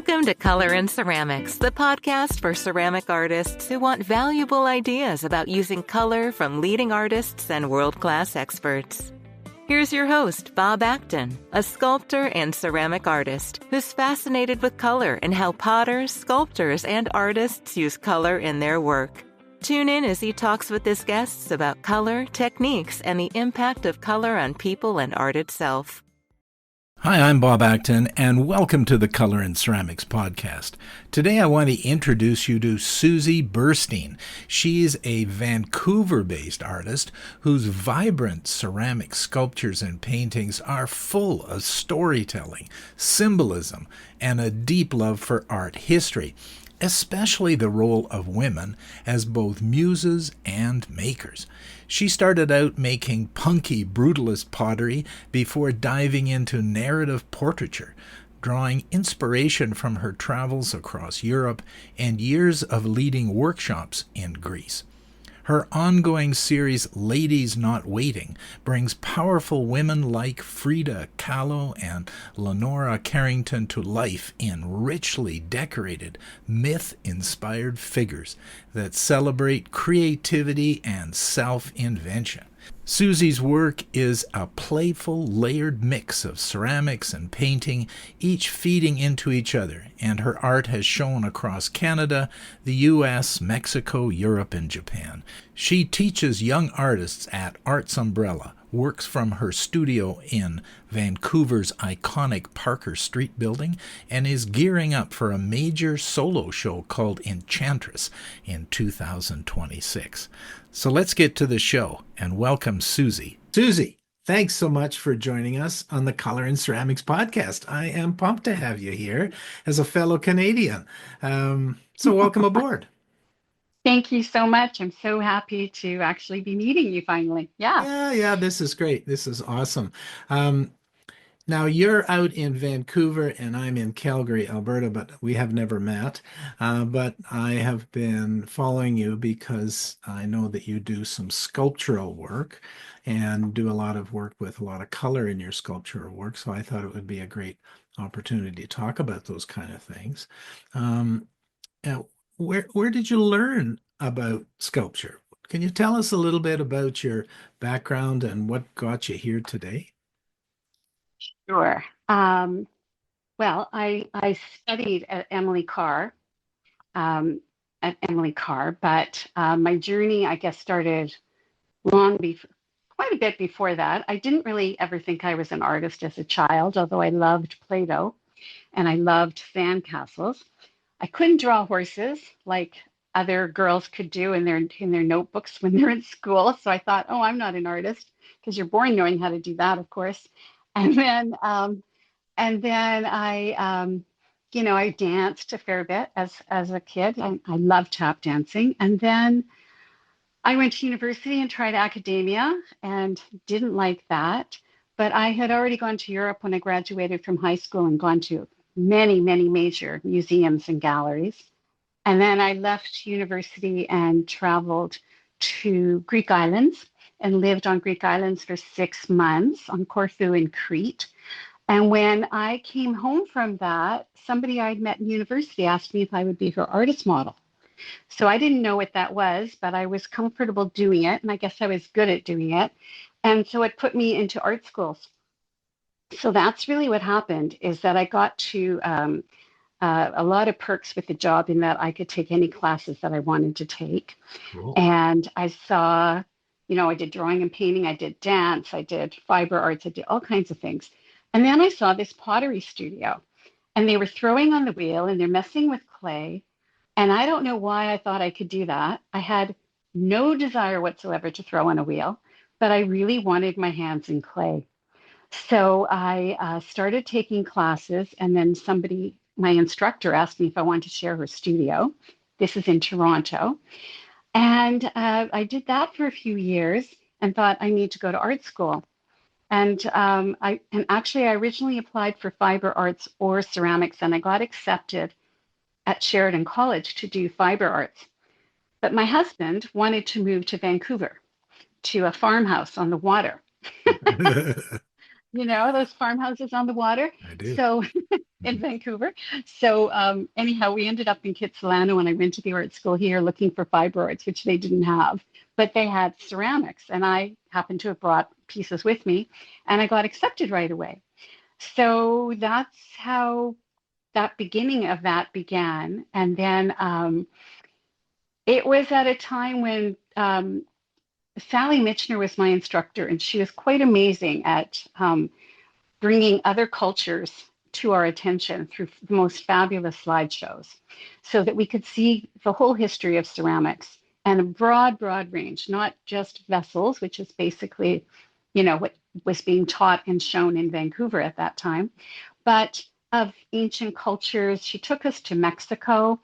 Welcome to Color in Ceramics, the podcast for ceramic artists who want valuable ideas about using color from leading artists and world-class experts. Here's your host, Bob Acton, a sculptor and ceramic artist who's fascinated with color and how potters, sculptors, and artists use color in their work. Tune in as he talks with his guests about color, techniques, and the impact of color on people and art itself. Hi, I'm Bob Acton, and welcome to the Color in Ceramics podcast. Today I want to introduce you to Suzy Birstein. She's a Vancouver-based artist whose vibrant ceramic sculptures and paintings are full of storytelling, symbolism, and a deep love for art history, especially the role of women as both muses and makers. She started out making punky brutalist pottery before diving into narrative portraiture, drawing inspiration from her travels across Europe and years of leading workshops in Greece. Her ongoing series, Ladies Not Waiting, brings powerful women like Frida Kahlo and Lenora Carrington to life in richly decorated, myth-inspired figures that celebrate creativity and self-invention. Suzy's work is a playful, layered mix of ceramics and painting, each feeding into each other, and her art has shown across Canada, the U.S., Mexico, Europe, and Japan. She teaches young artists at Arts Umbrella, works from her studio in Vancouver's iconic Parker Street building, and is gearing up for a major solo show called Enchantress in 2026. So let's get to the show and welcome Suzy. Suzy, thanks so much for joining us on the Color in Ceramics podcast. I am pumped to have you here as a fellow Canadian. So welcome aboard. Thank you so much. I'm so happy to actually be meeting you finally. Yeah, this is great. This is awesome. Now, you're out in Vancouver and I'm in Calgary, Alberta, but we have never met. But I have been following you because I know that you do some sculptural work and do a lot of work with a lot of color in your sculptural work. So I thought it would be a great opportunity to talk about those kind of things. Now, where did you learn about sculpture? Can you tell us a little bit about your background and what got you here today? Sure. Well, I studied at Emily Carr, but my journey, I guess, started quite a bit before that. I didn't really ever think I was an artist as a child, although I loved Play-Doh and I loved sandcastles. I couldn't draw horses like other girls could do in their notebooks when they're in school. So I thought, oh, I'm not an artist, because you're born knowing how to do that, of course. And then I danced a fair bit as a kid. I loved tap dancing. And then I went to university and tried academia and didn't like that. But I had already gone to Europe when I graduated from high school and gone to many, many major museums and galleries. And then I left university and traveled to Greek islands and lived on Greek islands for 6 months on Corfu and Crete. And when I came home from that, somebody I'd met in university asked me if I would be her artist model. So I didn't know what that was, but I was comfortable doing it. And I guess I was good at doing it. And so it put me into art schools. So that's really what happened, is that I got to a lot of perks with the job in that I could take any classes that I wanted to take. Cool. And I saw, I did drawing and painting, I did dance, I did fiber arts, I did all kinds of things. And then I saw this pottery studio and they were throwing on the wheel and they're messing with clay. And I don't know why I thought I could do that. I had no desire whatsoever to throw on a wheel, but I really wanted my hands in clay. So I started taking classes, and then my instructor asked me if I wanted to share her studio. This is in Toronto. And I did that for a few years and thought I need to go to art school. And I originally applied for fiber arts or ceramics, and I got accepted at Sheridan College to do fiber arts. But my husband wanted to move to Vancouver to a farmhouse on the water. Those farmhouses on the water. I do. So in Vancouver. So anyhow, we ended up in Kitsilano when I went to the art school here looking for fiber arts, which they didn't have, but they had ceramics, and I happened to have brought pieces with me, and I got accepted right away. So that's how that beginning of that began, and then it was at a time when Sally Mitchner was my instructor, and she was quite amazing at bringing other cultures to our attention through the most fabulous slideshows so that we could see the whole history of ceramics and a broad, broad range, not just vessels, which is basically, what was being taught and shown in Vancouver at that time, but of ancient cultures. She took us to Mexico.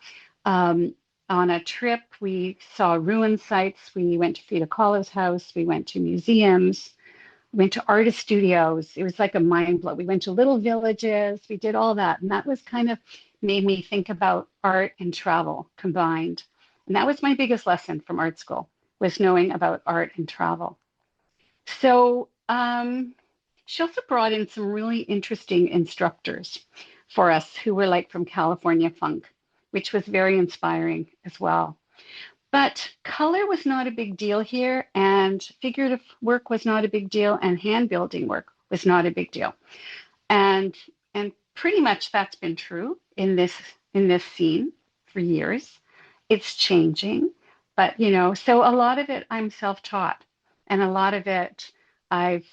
Um, on a trip, we saw ruin sites. We went to Frida Kahlo's house. We went to museums. We went to artist studios. It was like a mind blow. We went to little villages. We did all that. And that was kind of made me think about art and travel combined. And that was my biggest lesson from art school, was knowing about art and travel. So she also brought in some really interesting instructors for us who were like from California funk, which was very inspiring as well. But color was not a big deal here, and figurative work was not a big deal, and hand building work was not a big deal. And and pretty much that's been true in this scene for years. It's changing, but so a lot of it I'm self-taught, and a lot of it I've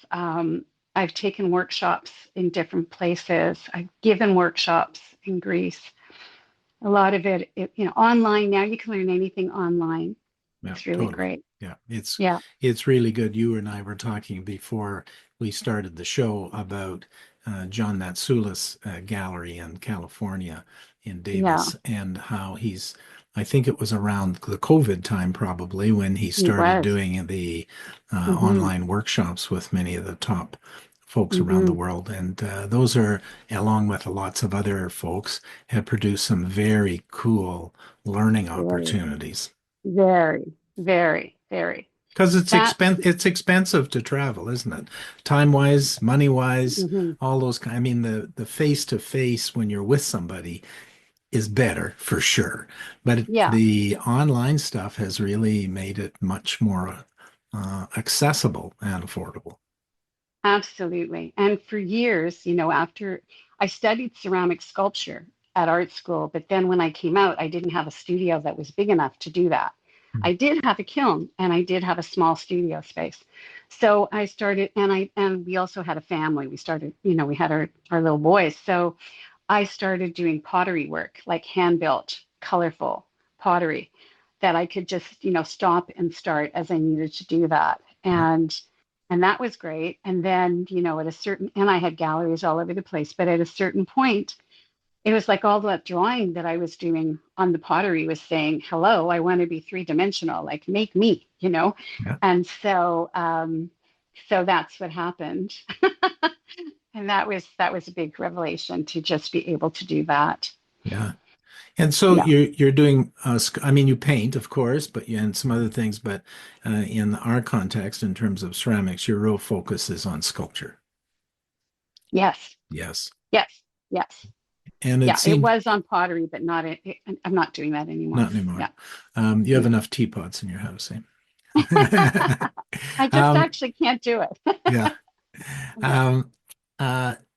taken workshops in different places. I've given workshops in Greece. A lot of it, online now. You can learn anything online. Yeah, It's really totally. great. Yeah, Yeah, it's really good. You and I were talking before we started the show about John Matsoulis Gallery in California in yeah, Davis, and how I think it was around the COVID time probably when he he started was. doing the Mm-hmm. online workshops with many of the top folks around the Mm-hmm. world. And those are, along with lots of other folks, have produced some very cool learning Very, opportunities. very, very, very. Because That's it's expensive to travel, isn't it? Time wise, money wise, hmm all those kind. I mean, the face to face when you're with somebody is better for sure, but yeah, the online stuff has really made it much more accessible and affordable. absolutely. And for years, after I studied ceramic sculpture at art school, but then when I came out, I didn't have a studio that was big enough to do that. I did have a kiln and I did have a small studio space. So I started, and we also had a family. We started, we had our little boys. So I started doing pottery work, like hand built, colorful pottery that I could just, stop and start as I needed to do that. Yeah, And that was great. And then, and I had galleries all over the place, but at a certain point, it was like all that drawing that I was doing on the pottery was saying, hello, I want to be three-dimensional, like make me. yeah, And so that's what happened. And that was a big revelation to just be able to do that. yeah. And so Yeah. you're doing, I mean, you paint, of course, but and some other things, but in our context, in terms of ceramics, your real focus is on sculpture. Yes. Yes. Yes. Yes. And it Yeah. It seems was on pottery, but I'm not doing that anymore. not anymore. Yeah. You have No. enough teapots in your house, eh? I just Um, actually can't do it. yeah. Yeah. Um,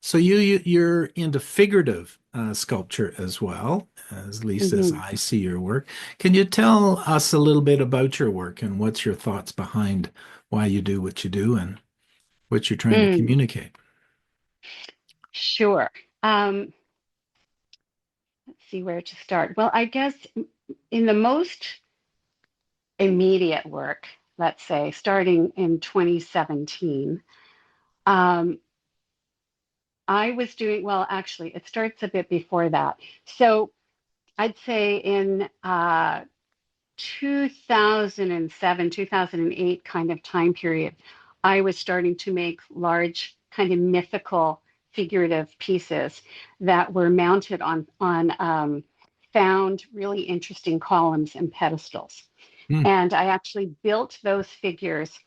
so you're into figurative sculpture as well, as least as hmm I see your work. Can you tell us a little bit about your work and what's your thoughts behind why you do what you do and what you're trying to Mm, communicate? sure. Um, let's see where to start. Well, I guess in the most immediate work, let's say starting in 2017, um, I was doing, well, actually, it starts a bit before that. So I'd say in 2007, 2008 kind of time period, I was starting to make large kind of mythical figurative pieces that were mounted on found really interesting columns and pedestals. Hmm. And I actually built those figures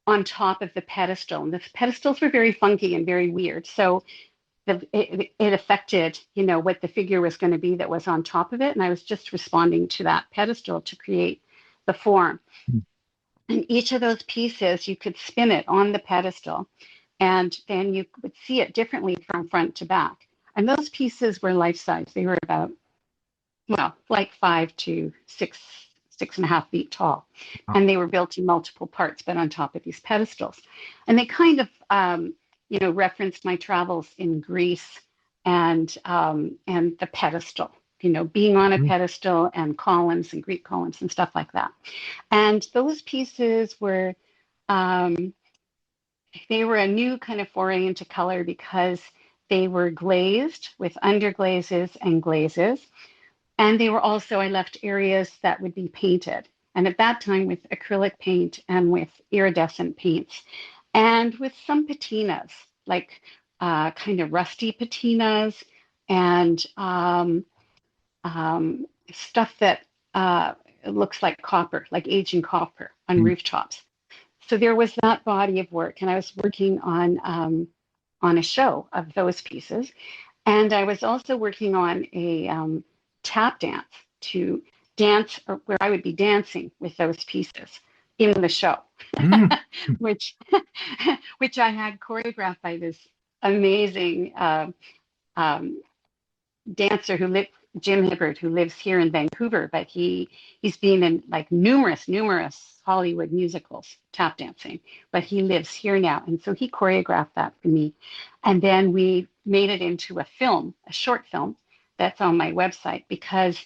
on top of the pedestal. And the pedestals were very funky and very weird. So it affected, what the figure was going to be that was on top of it. And I was just responding to that pedestal to create the form. And each of those pieces, you could spin it on the pedestal, and then you would see it differently from front to back. And those pieces were life size. They were about, well, like 5 to 6.5 feet tall. And they were built in multiple parts, but on top of these pedestals. And they kind of, referenced my travels in Greece and the pedestal, being on a pedestal and columns and Greek columns and stuff like that. And those pieces were, they were a new kind of foray into color because they were glazed with underglazes and glazes. And they were also, I left areas that would be painted. And at that time with acrylic paint and with iridescent paints and with some patinas, like kind of rusty patinas and stuff that looks like copper, like aging copper on rooftops. So there was that body of work, and I was working on a show of those pieces. And I was also working on a tap dance to dance, or where I would be dancing with those pieces in the show, which I had choreographed by this amazing dancer Jim Hibbert, who lives here in Vancouver, but he's been in like numerous Hollywood musicals, tap dancing, but he lives here now. And so he choreographed that for me. And then we made it into a film, a short film that's on my website, because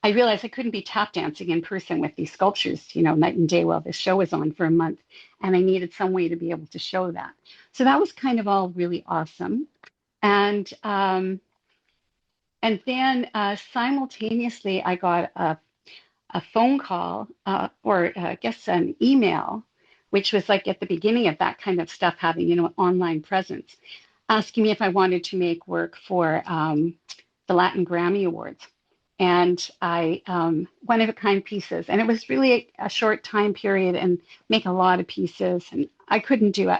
I realized I couldn't be tap dancing in person with these sculptures, night and day while this show was on for a month. And I needed some way to be able to show that. So that was kind of all really awesome. And then simultaneously, I got a phone call or I guess an email, which was like at the beginning of that kind of stuff, having, an online presence, asking me if I wanted to make work for the Latin Grammy Awards. And I, one-of-a-kind pieces. And it was really a short time period and make a lot of pieces. And I couldn't do it.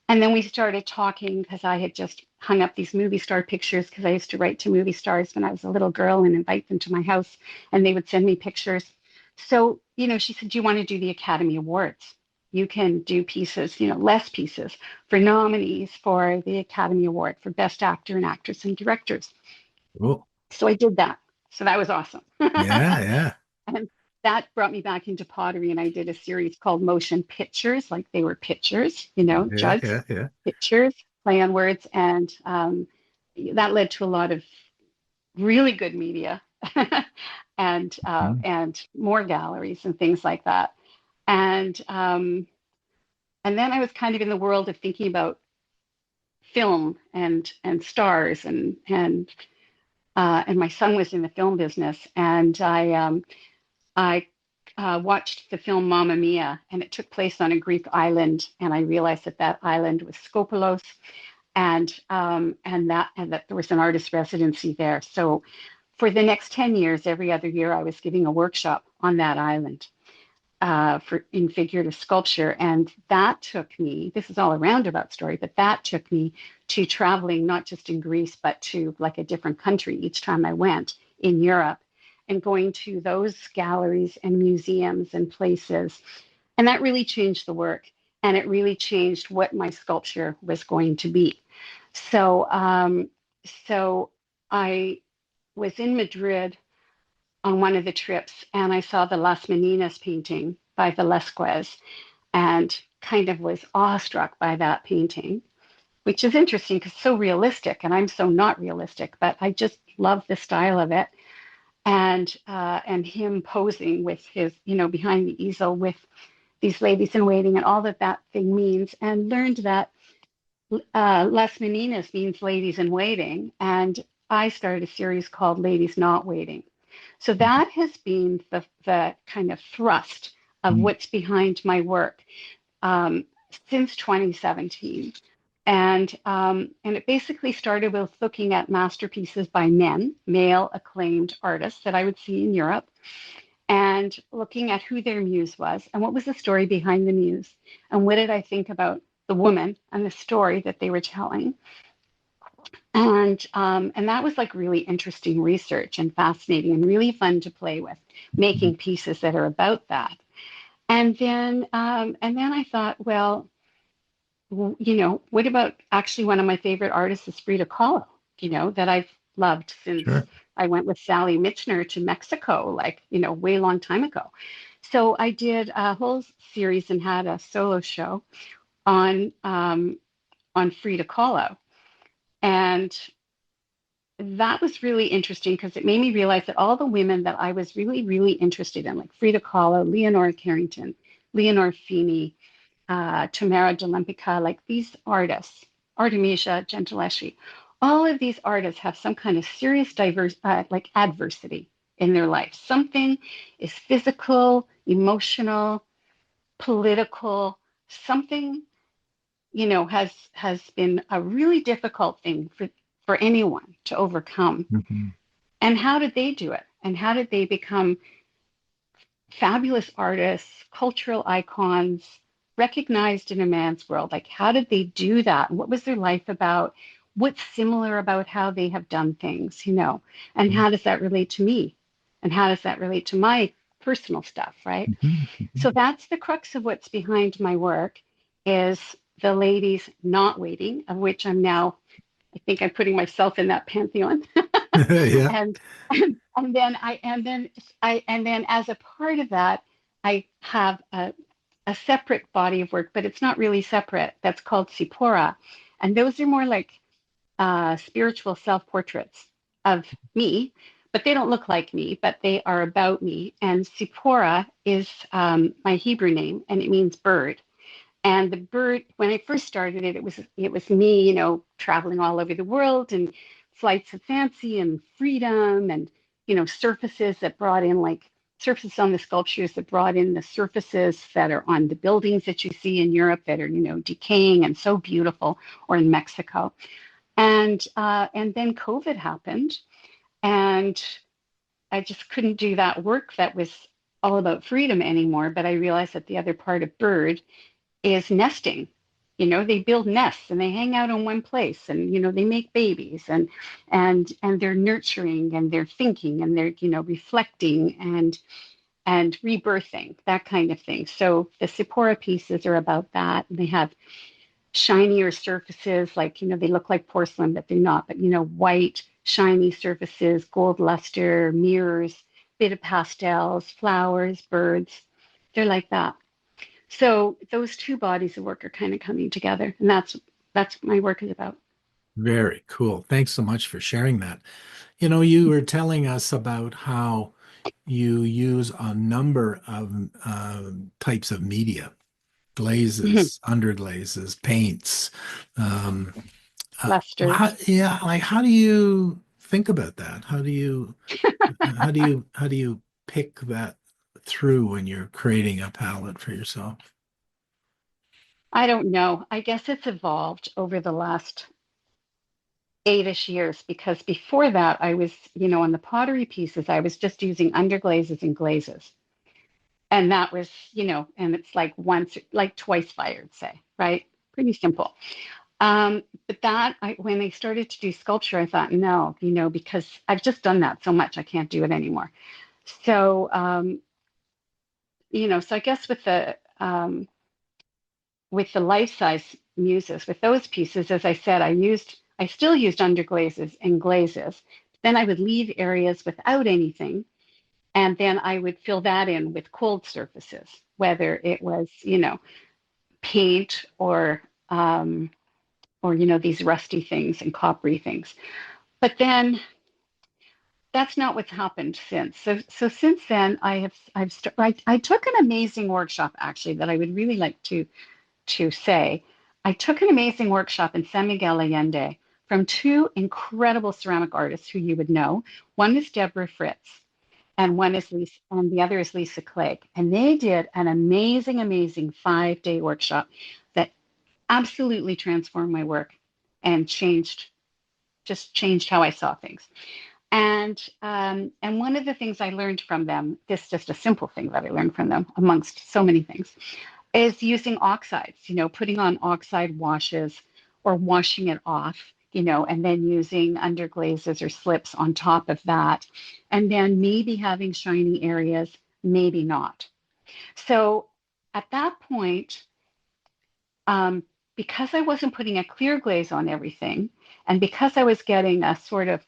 And then we started talking because I had just hung up these movie star pictures because I used to write to movie stars when I was a little girl and invite them to my house, and they would send me pictures. So, she said, do you want to do the Academy Awards? You can do pieces, less pieces for nominees for the Academy Award for Best Actor and Actress and Directors. Cool. So I did that. So that was awesome. Yeah. And that brought me back into pottery, and I did a series called Motion Pictures, like they were pictures, jugs, pictures, play on words, and that led to a lot of really good media and more galleries and things like that. And then I was kind of in the world of thinking about film and stars, and my son was in the film business, and I watched the film Mamma Mia, and it took place on a Greek island, and I realized that island was Skopelos, and that there was an artist residency there. So for the next 10 years, every other year, I was giving a workshop on that island in figurative sculpture, and that took me. This is all a roundabout story, but that took me to traveling not just in Greece, but to like a different country each time I went in Europe, and going to those galleries and museums and places. And that really changed the work, and it really changed what my sculpture was going to be. So I was in Madrid on one of the trips, and I saw the Las Meninas painting by Velázquez, and kind of was awestruck by that painting, which is interesting because it's so realistic, and I'm so not realistic, but I just love the style of it. And him posing with his, behind the easel with these ladies in waiting and all that thing means, and learned that Las Meninas means ladies in waiting. And I started a series called Ladies Not Waiting. So that has been the kind of thrust of what's behind my work since 2017. And it basically started with looking at masterpieces by men, male acclaimed artists that I would see in Europe, and looking at who their muse was and what was the story behind the muse, and what did I think about the woman and the story that they were telling. And that was like really interesting research and fascinating and really fun to play with, making pieces that are about that. And then I thought, well, what about actually one of my favorite artists is Frida Kahlo, that I've loved since Sure. I went with Sally Michener to Mexico, like, way long time ago. So I did a whole series and had a solo show on Frida Kahlo. And that was really interesting because it made me realize that all the women that I was really, really interested in, like Frida Kahlo, Leonora Carrington, Leonore Feeney, Tamara Delempica, like these artists, Artemisia Gentileschi, all of these artists have some kind of serious like adversity in their life. Something is physical, emotional, political, something, has been a really difficult thing for anyone to overcome. Mm-hmm. And how did they do it? And how did they become fabulous artists, cultural icons, recognized in a man's world? Like, how did they do that? What was their life about? What's similar about how they have done things, And how does that relate to me? And how does that relate to my personal stuff, right? Mm-hmm. So that's the crux of what's behind my work is the ladies not waiting, of which I think I'm putting myself in that pantheon. Yeah. and and then as a part of that, I have a separate body of work, but it's not really separate. That's called Sipora, and those are more like spiritual self-portraits of me, but they don't look like me, but they are about me. And Sipora is my Hebrew name, and it means bird. And the bird, when I first started it, it was me, traveling all over the world and flights of fancy and freedom and surfaces that brought in like surfaces on the sculptures that brought in the surfaces that are on the buildings that you see in Europe that are decaying and so beautiful, or in Mexico. And then COVID happened, and I just couldn't do that work that was all about freedom anymore. But I realized that the other part of bird is nesting. They build nests and they hang out in one place, and they make babies, and they're nurturing, and they're thinking, and they're reflecting, and rebirthing, that kind of thing. So the Sephora pieces are about that. And they have shinier surfaces, like they look like porcelain, but they're not. But white, shiny surfaces, gold luster, mirrors, bit of pastels, flowers, birds. They're like that. So those two bodies of work are kind of coming together, and that's what my work is about. Very cool. Thanks so much for sharing that. You were telling us about how you use a number of types of media, Mhm. glazes, underglazes, paints. Um, Lusters. yeah, like how do you think about that? How do you pick that through when you're creating a palette for yourself? I don't know. I guess it's evolved over the last 8-ish years, because before that I was, on the pottery pieces, I was just using underglazes and glazes. And that was, and it's like twice fired, say, right? Pretty simple. But when I started to do sculpture, I thought, no, because I've just done that so much, I can't do it anymore. So, so I guess with the life size muses, with those pieces, as I said, I still used underglazes and glazes. Then I would leave areas without anything, and then I would fill that in with cold surfaces, whether it was, paint or these rusty things and coppery things. But then that's not what's happened since. So since then, I took an amazing workshop, actually, that I would really like to say. I took an amazing workshop in San Miguel Allende from two incredible ceramic artists who you would know. One is Deborah Fritz, and the other is Lisa Clegg. And they did an amazing, amazing 5-day workshop that absolutely transformed my work and just changed how I saw things. And one of the things I learned from them, this is just a simple thing that I learned from them amongst so many things, is using oxides, putting on oxide washes or washing it off, and then using underglazes or slips on top of that. And then maybe having shiny areas, maybe not. So at that point, um, because I wasn't putting a clear glaze on everything, and because I was getting a sort of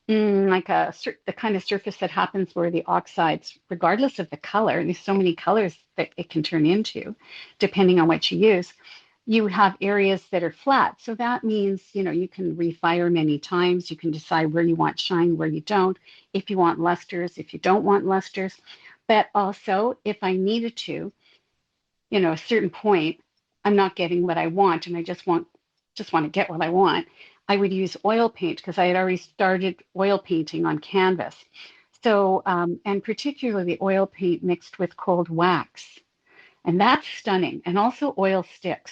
like the kind of surface that happens where the oxides, regardless of the color, and there's so many colors that it can turn into, depending on what you use, you have areas that are flat. So that means, you can refire many times. You can decide where you want shine, where you don't, if you want lusters, if you don't want lusters. But also, if I needed to, a certain point, I'm not getting what I want, and I just want to get what I want. I would use oil paint because I had already started oil painting on canvas. So, and particularly oil paint mixed with cold wax. And that's stunning. And also oil sticks.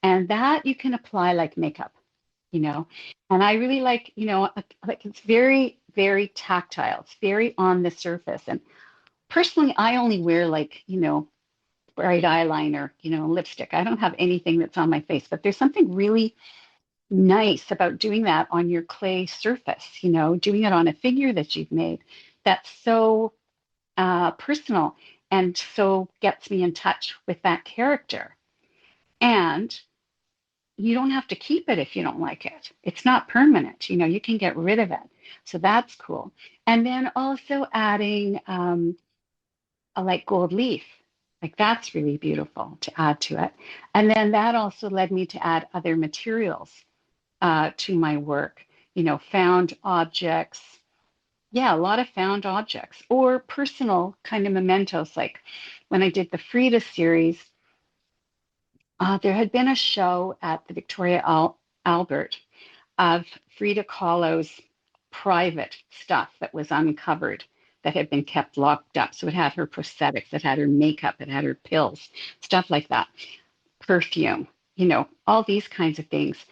And that you can apply like makeup, you know. And I really like it's very, very tactile. It's very on the surface. And personally, I only wear bright eyeliner, lipstick. I don't have anything that's on my face, but there's something really nice about doing that on your clay surface, doing it on a figure that you've made. That's so personal and so gets me in touch with that character. And you don't have to keep it if you don't like it. It's not permanent. You can get rid of it. So that's cool. And then also adding a like gold leaf. Like that's really beautiful to add to it. And then that also led me to add other materials to my work, found objects. Yeah, a lot of found objects or personal kind of mementos. Like when I did the Frida series, there had been a show at the Albert of Frida Kahlo's private stuff that was uncovered that had been kept locked up. So it had her prosthetics, it had her makeup, it had her pills, stuff like that, perfume, all these kinds of things.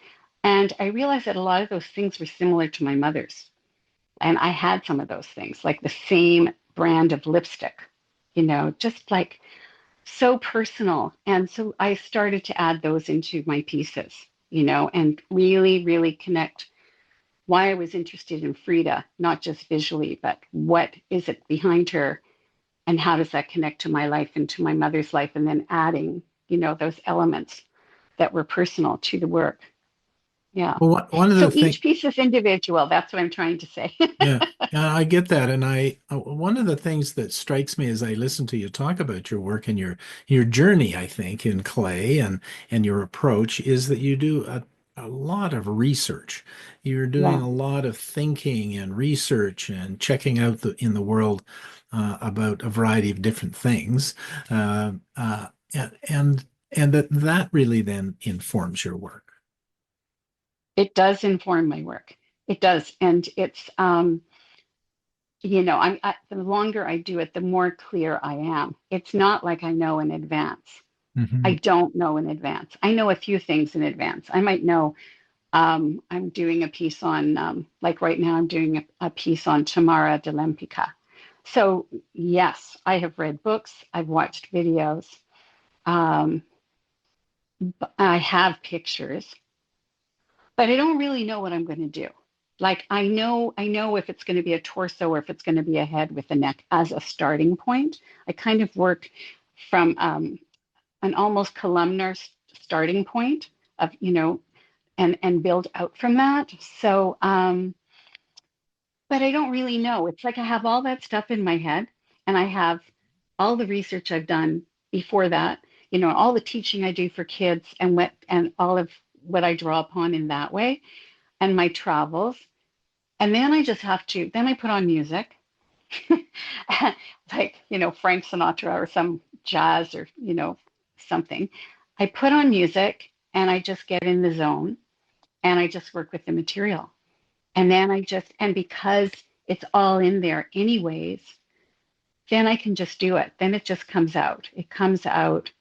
And I realized that a lot of those things were similar to my mother's. And I had some of those things, like the same brand of lipstick, just like so personal. And so I started to add those into my pieces, and really, really connect why I was interested in Frida, not just visually, but what is it behind her and how does that connect to my life and to my mother's life? And then adding, those elements that were personal to the work. Yeah. Well, one of the So things, each piece is individual. That's what I'm trying to say. yeah, yeah, I get that, and one of the things that strikes me as I listen to you talk about your work and your journey, I think, in clay and your approach is that you do a lot of research. You're doing Yeah. a lot of thinking and research and checking out in the world about a variety of different things, and that really then informs your work. It does inform my work. It does. And it's, the longer I do it, the more clear I am. It's not like I know in advance. I Hmm. don't know in advance. I know a few things in advance. I might know I'm doing a piece on, like right now, I'm doing a piece on Tamara de Lempicka. So, yes, I have read books, I've watched videos, um, I have pictures, but I don't really know what I'm going to do. Like I know if it's going to be a torso or if it's going to be a head with a neck as a starting point. I kind of work from an almost columnar starting point of, and build out from that. So, but I don't really know. It's like I have all that stuff in my head, and I have all the research I've done before that, all the teaching I do for kids, and all of what I draw upon in that way, and my travels. And then I just have to, then I put on music, like, Frank Sinatra or some jazz or, something. I put on music and I just get in the zone and I just work with the material. And then and because it's all in there anyways, then I can just do it. Then it just comes out. It comes out.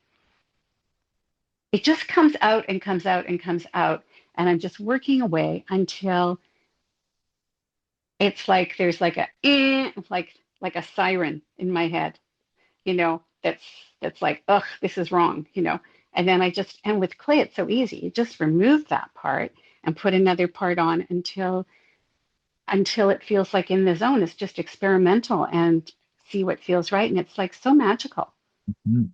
It just comes out and comes out and comes out. And I'm just working away until it's like there's like a like a siren in my head, that's like, this is wrong. And then and with clay it's so easy. You just remove that part and put another part on until it feels like in the zone. It's just experimental and see what feels right. And it's like so magical. Mhm.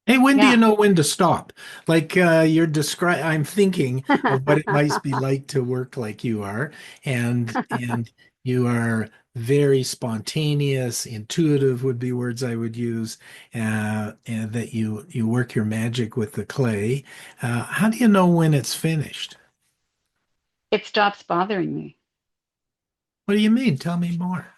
Hey, when do you Yeah. know when to stop? Like you're describing, I'm thinking of what it might be like to work like you are, and you are very spontaneous, intuitive would be words I would use, and that you work your magic with the clay. How do you know when it's finished? It stops bothering me. What do you mean? Tell me more.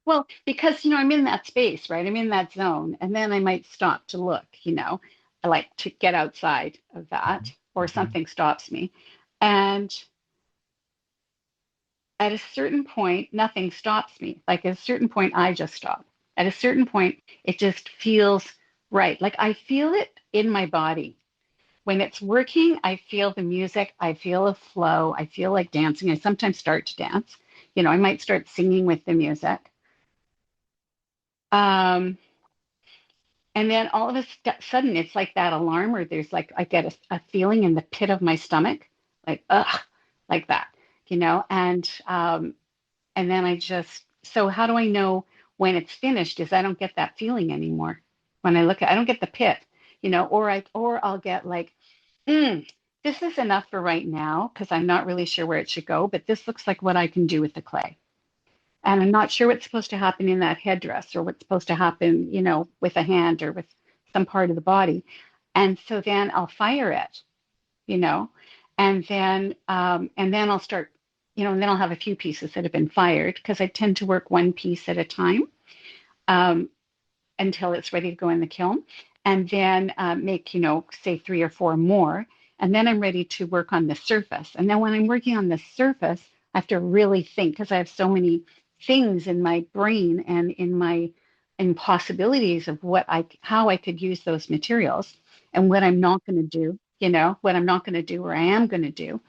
Well, because, I'm in that space, right? I'm in that zone. And then I might stop to look, I like to get outside of that, or Mhm. something stops me. And at a certain point, nothing stops me. Like at a certain point, I just stop. At a certain point, it just feels right. Like I feel it in my body. When it's working, I feel the music. I feel a flow. I feel like dancing. I sometimes start to dance. I might start singing with the music. Um, And then all of a sudden, it's like that alarm, or there's like, I get a feeling in the pit of my stomach, like, ugh, like that, and then so how do I know when it's finished? Is I don't get that feeling anymore. When I look at, I don't get the pit, or I'll get like, mm, this is enough for right now because I'm not really sure where it should go, but this looks like what I can do with the clay. And I'm not sure what's supposed to happen in that headdress or what's supposed to happen, with a hand or with some part of the body. And so then I'll fire it, you know, and then I'll start, and then I'll have a few pieces that have been fired because I tend to work one piece at a time. Um, until it's ready to go in the kiln, and then make, say 3 or 4 more. And then I'm ready to work on the surface. And then when I'm working on the surface, I have to really think because I have so many things in my brain and in possibilities of how I could use those materials and what I'm not going to do, what I'm not going to do or I am going to do.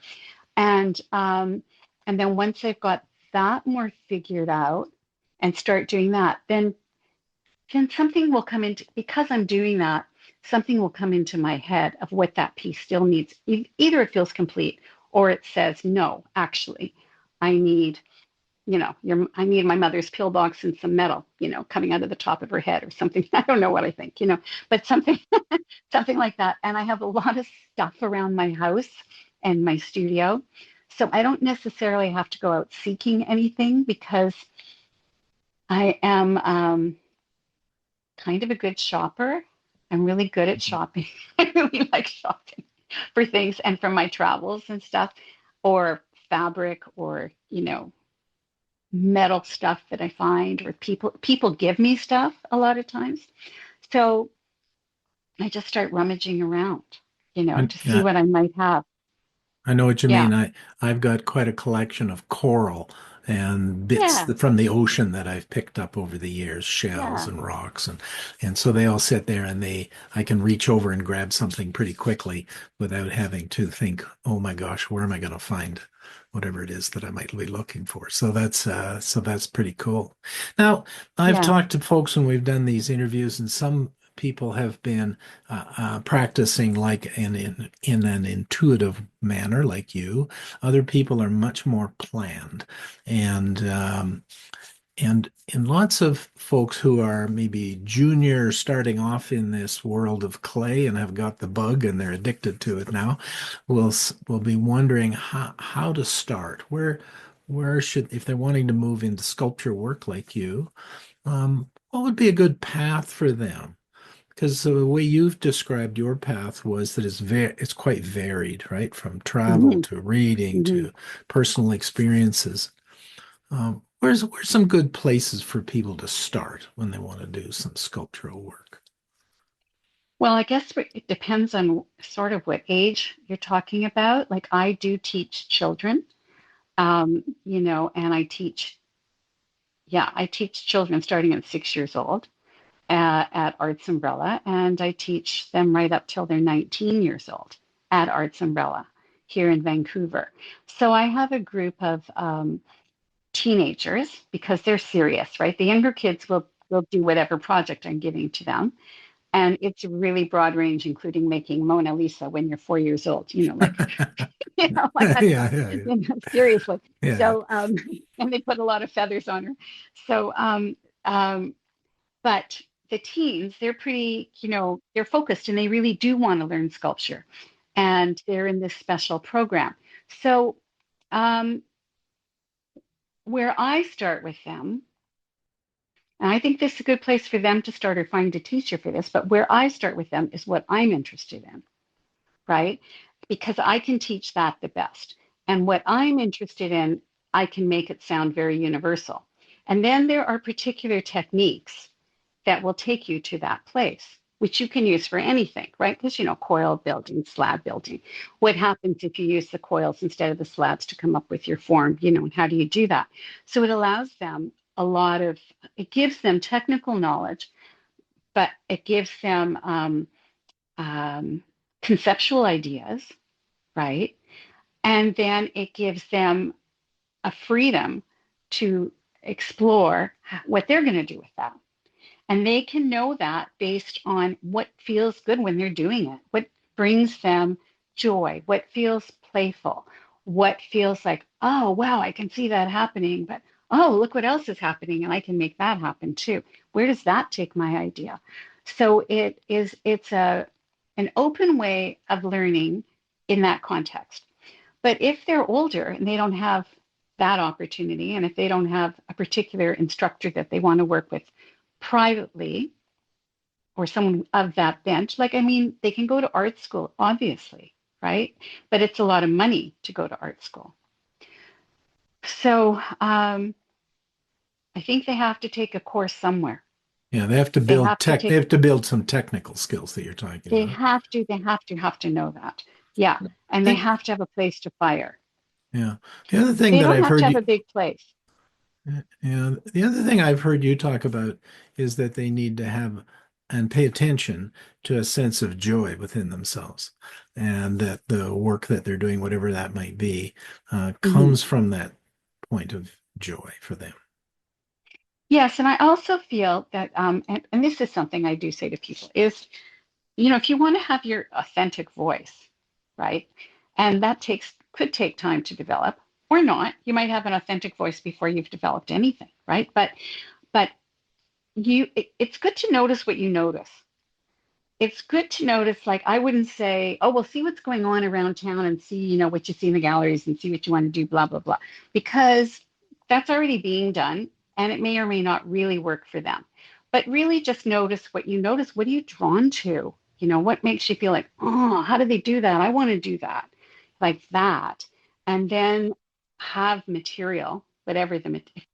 And and then once I've got that more figured out and start doing that, then something will come into, because I'm doing that, something will come into my head of what that piece still needs. Either it feels complete or it says, no, actually, I need, I need my mother's pillbox and some metal, coming out of the top of her head or something. I don't know what I think, but something like that. And I have a lot of stuff around my house and my studio. So I don't necessarily have to go out seeking anything because I am, kind of a good shopper. I'm really good at shopping. I really like shopping for things and for my travels and stuff, or fabric, or metal stuff that I find, or people give me stuff a lot of times. So I just start rummaging around, And, to see yeah, what I might have. I know what you Yeah, mean. I've got quite a collection of coral and bits yeah, from the ocean that I've picked up over the years, shells yeah, and rocks, and so they all sit there, and they I can reach over and grab something pretty quickly without having to think, oh my gosh, where am I going to find whatever it is that I might be looking for? So that's pretty cool. Now, I've yeah. talked to folks when we've done these interviews, and some people have been practicing like in an intuitive manner, like you. Other people are much more planned, and and lots of folks who are maybe junior starting off in this world of clay and have got the bug and they're addicted to it now will be wondering how to start. Where should, if they're wanting to move into sculpture work like you, what would be a good path for them? Because the way you've described your path was that it's quite varied, right? From travel Hmm. to reading Hmm. to personal experiences. Where's some good places for people to start when they want to do some sculptural work? Well, I guess it depends on sort of what age you're talking about. Like I do teach children, and I teach children starting at 6 years old at Arts Umbrella, and I teach them right up till they're 19 years old at Arts Umbrella here in Vancouver. So I have a group of teenagers because they're serious, right? The younger kids will do whatever project I'm giving to them, And it's a really broad range, including making Mona Lisa when you're 4 years old. Like Yeah, that's yeah, yeah. seriously. Yeah. So, and they put a lot of feathers on her. So, um, but the teens, they're pretty, they're focused and they really do want to learn sculpture, and they're in this special program. So, um, where I start with them, and I think this is a good place for them to start or find a teacher for this, but where I start with them is what I'm interested in, right? Because I can teach that the best. And what I'm interested in, I can make it sound very universal. And then there are particular techniques that will take you to that place, which you can use for anything, right? Because, coil building, slab building. What happens if you use the coils instead of the slabs to come up with your form, and how do you do that? So it allows them it gives them technical knowledge, but it gives them um, conceptual ideas, right? And then it gives them a freedom to explore what they're going to do with that. And they can know that based on what feels good when they're doing it, what brings them joy, what feels playful, what feels like, oh, wow, I can see that happening, but oh, look what else is happening, and I can make that happen too. Where does that take my idea? So it's an open way of learning in that context. But if they're older and they don't have that opportunity, and if they don't have a particular instructor that they want to work with privately, or someone of that bench, like, I mean, they can go to art school, obviously, right? But it's a lot of money to go to art school. So I think they have to take a course somewhere. Yeah, they have to They build have to tech, they take, have to build some technical skills that you're talking about. have to know that. Yeah. And they Think, have to have a place to fire. yeah. The other thing They that don't I've have to heard have you, a big place. yeah, the other thing I've heard you talk about is that they need to have and pay attention to a sense of joy within themselves, and that the work that they're doing, whatever that might be, Mhm. comes from that point of joy for them. Yes, and I also feel that, and this is something I do say to people, is, if you want to have your authentic voice, right? And that could take time to develop or not. You might have an authentic voice before you've developed anything, right? But it's good to notice what you notice. It's good to notice, like, I wouldn't say, oh, well, see what's going on around town and see, what you see in the galleries and see what you want to do, blah, blah, blah, because that's already being done and it may or may not really work for them. But really just notice what you notice. What are you drawn to? What makes you feel like, oh, how do they do that? I want to do that, like that. And then have material, whatever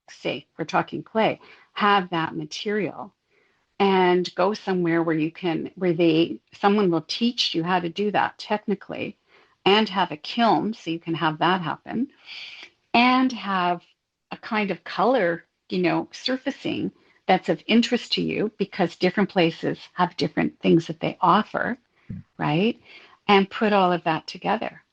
say, we're talking clay, have that material and go somewhere where someone will teach you how to do that technically, and have a kiln so you can have that happen, and have a kind of color, surfacing that's of interest to you, because different places have different things that they offer, right? And put all of that together.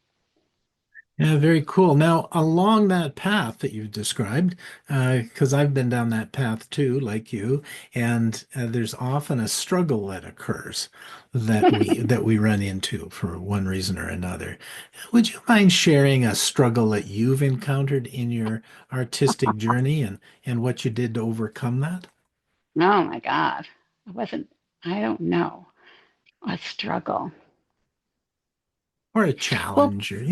Yeah, very cool. Now, along that path that you've described, because I've been down that path too, like you, and there's often a struggle that occurs that we run into for one reason or another. Would you mind sharing a struggle that you've encountered in your artistic journey and what you did to overcome that? Oh my God. I don't know, a struggle. Or a Well, challenge, or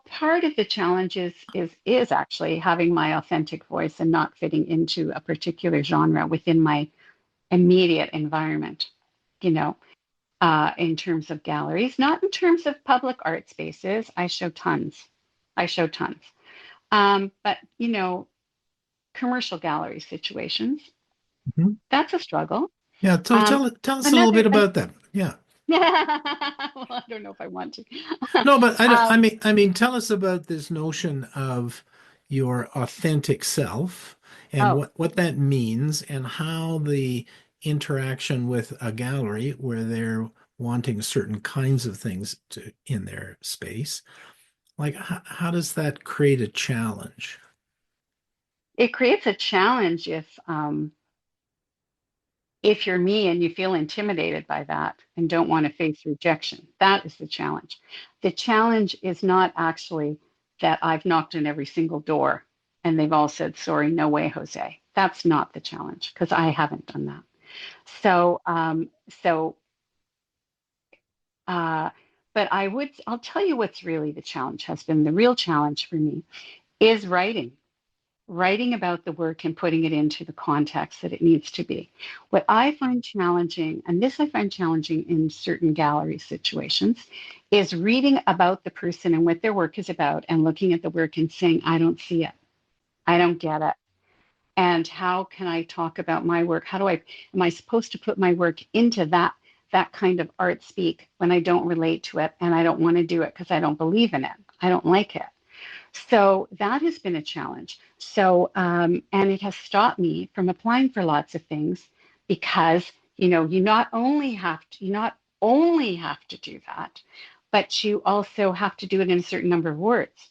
part of the challenge is actually having my authentic voice and not fitting into a particular genre within my immediate environment, you know, in terms of galleries, not in terms of public art spaces. I show tons. I show tons. But, commercial gallery situations, Mhm. that's a struggle. Yeah, so Um, tell us a little another, bit about that. Yeah. well, I don't know if I want to. No, but I, don't- um, I mean, tell us about this notion of your authentic self and oh, what that means and how the interaction with a gallery where they're wanting certain kinds of things in their space, like how does that create a challenge? it creates a challenge if If you're me and you feel intimidated by that and don't want to face rejection, that is the challenge. The challenge is not actually that I've knocked on every single door and they've all said, sorry, no way, Jose. That's not the challenge because I haven't done that. So, so, uh, but I'll tell you what's really the challenge has been the real challenge for me is writing about the work and putting it into the context that it needs to be. What I find challenging, and this I find challenging in certain gallery situations, is reading about the person and what their work is about and looking at the work and saying, I don't see it. I don't get it. And how can I talk about my work? Am I supposed to put my work into that kind of art speak when I don't relate to it and I don't want to do it because I don't believe in it. I don't like it. So that has been a challenge. So, and it has stopped me from applying for lots of things because, you not only have to do that, but you also have to do it in a certain number of words.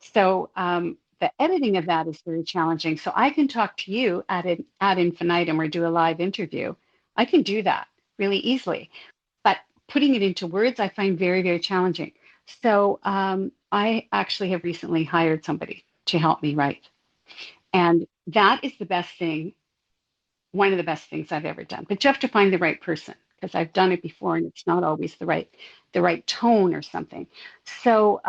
So, the editing of that is very challenging. So I can talk to you ad infinitum or do a live interview. I can do that really easily. But putting it into words, I find very, very challenging. So I actually have recently hired somebody to help me write. And that is the best thing, one of the best things I've ever done. But you have to find the right person because I've done it before and it's not always the right tone or something. So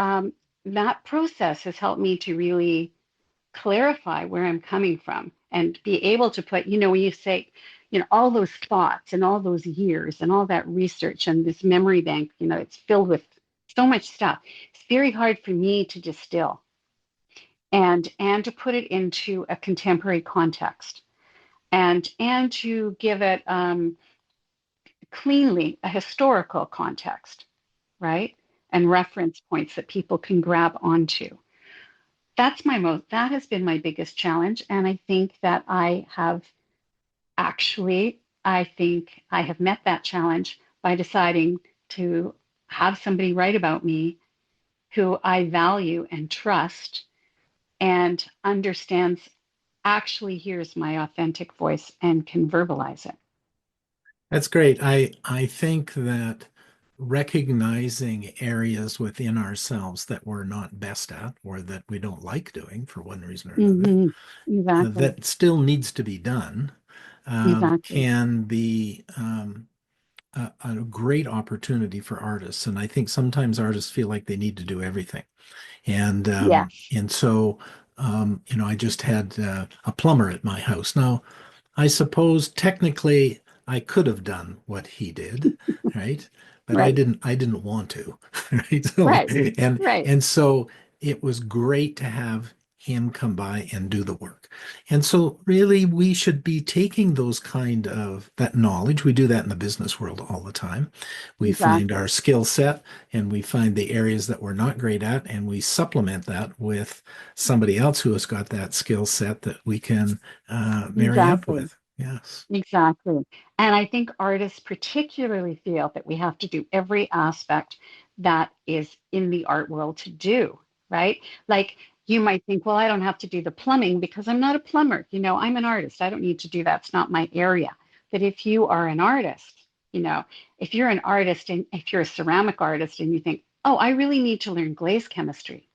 that process has helped me to really clarify where I'm coming from and be able to put, when you say, all those thoughts and all those years and all that research and this memory bank, it's filled with so much stuff. It's very hard for me to distill and to put it into a contemporary context and to give it cleanly a historical context, right? And reference points that people can grab onto. That has been my biggest challenge. And I think that I think I have met that challenge by deciding to have somebody write about me who I value and trust and understands, actually hears my authentic voice and can verbalize it. That's great. I think that recognizing areas within ourselves that we're not best at or that we don't like doing for one reason or another, Hmm. Exactly. that still needs to be done, Exactly. can be a great opportunity for artists. And I think sometimes artists feel like they need to do everything. And Yes. I just had a plumber at my house. Now, I suppose technically I could have done what he did, right? But I Right. didn't I didn't want to, right? So Right. and Right. and so it was great to have him come by and do the work. And so really we should be taking those kind of that knowledge. We do that in the business world all the time. We find our Exactly. skill set and we find the areas that we're not great at and we supplement that with somebody else who has got that skill set that we can marry up Exactly. with. Yes. Exactly. And I think artists particularly feel that we have to do every aspect that is in the art world to do, right? Like you might think, well, I don't have to do the plumbing because I'm not a plumber. I'm an artist. I don't need to do that. It's not my area. But if you are an artist, you know, if you're an artist and if you're a ceramic artist and you think, oh, I really need to learn glaze chemistry,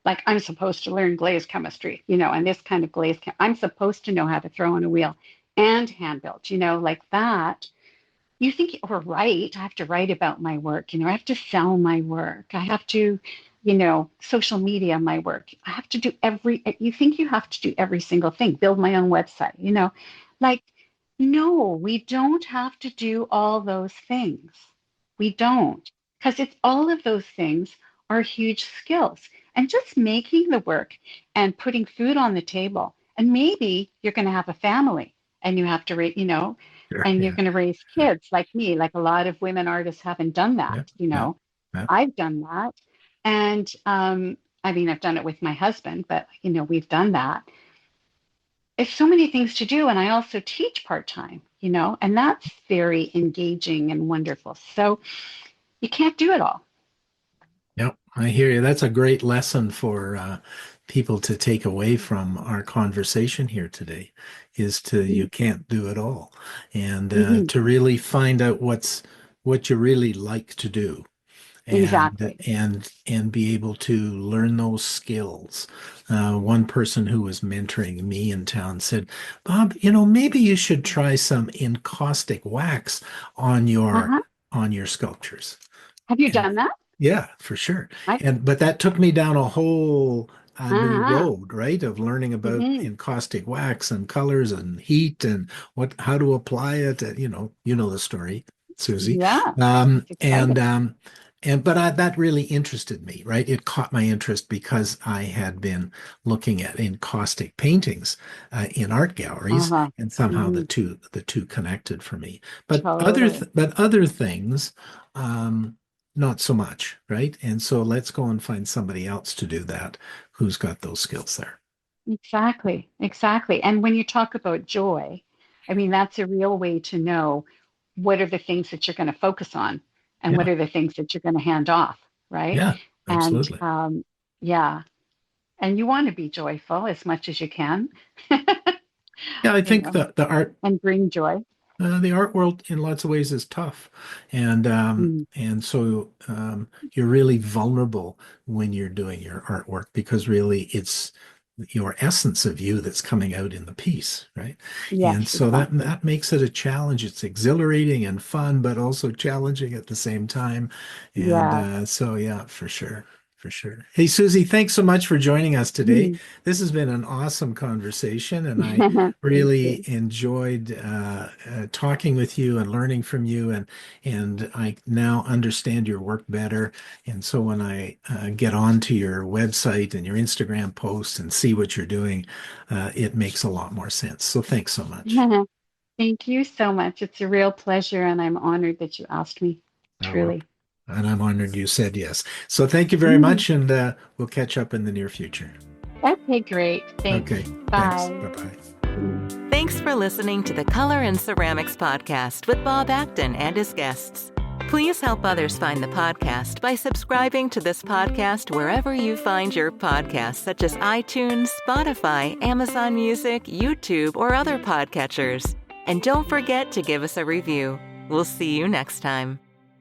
like I'm supposed to learn glaze chemistry, and this kind of I'm supposed to know how to throw on a wheel and hand build, like that. You think, or write, I have to write about my work, I have to sell my work. I have to, social media my work. I have to do you think you have to do every single thing, build my own website, like, no, we don't have to do all those things. We don't, because it's all of those things are huge skills. And just making the work and putting food on the table. And maybe you're going to have a family and you have to, Sure. and you're Yeah. going to raise Sure. kids like me. Like a lot of women artists haven't done that. Yeah. Yeah. Yeah. I've done that. And I mean, I've done it with my husband, but, we've done that. It's so many things to do. And I also teach part time, and that's very engaging and wonderful. So you can't do it all. Yep. I hear you. That's a great lesson for people to take away from our conversation here today is to you can't do it all, and Hmm. to really find out what you really like to do, and Exactly. and be able to learn those skills. One person who was mentoring me in town said, "Bob, maybe you should try some encaustic wax on your Uh-huh. on your sculptures." Have you And done that? yeah, for sure. I, But that took me down a whole new uh-huh. road, right? Of learning about Hmm. encaustic wax and colors and heat and how to apply it. You know the story, Susie. Yeah. Um, It's and exciting. um, that really interested me, right? It caught my interest because I had been looking at encaustic paintings in art galleries, Uh-huh. and somehow Mm, the two connected for me. But totally. other things. Not so much, right? And so let's go and find somebody else to do that who's got those skills there. Exactly. Exactly. And when you talk about joy, I mean, that's a real way to know what are the things that you're going to focus on and what Yeah, are the things that you're going to hand off, right? yeah, And absolutely. yeah, and you want to be joyful as much as you can, Yeah, I you think know, and bring joy. the art world in lots of ways is tough, Mm, and so you're really vulnerable when you're doing your artwork because really it's your essence of you that's coming out in the piece, right? And yes, so that exactly. that makes it a challenge. It's exhilarating and fun, but also challenging at the same time. And Yeah. so yeah, for sure. For sure. Hey, Susie, thanks so much for joining us today. Mm. This has been an awesome conversation, and I Thank really you. enjoyed talking with you and learning from you, and I now understand your work better. And so when I get onto your website and your Instagram posts and see what you're doing, it makes a lot more sense. So thanks so much. Thank you so much. It's a real pleasure, and I'm honored that you asked me, Oh, well, truly. and I'm honored you said yes. So thank you very Mm. much, and we'll catch up in the near future. Okay, great. Thanks. Okay, thanks. Bye. Bye bye. Mm. Thanks for listening to the Color and Ceramics podcast with Bob Acton and his guests. Please help others find the podcast by subscribing to this podcast wherever you find your podcasts, such as iTunes, Spotify, Amazon Music, YouTube, or other podcatchers. And don't forget to give us a review. We'll see you next time.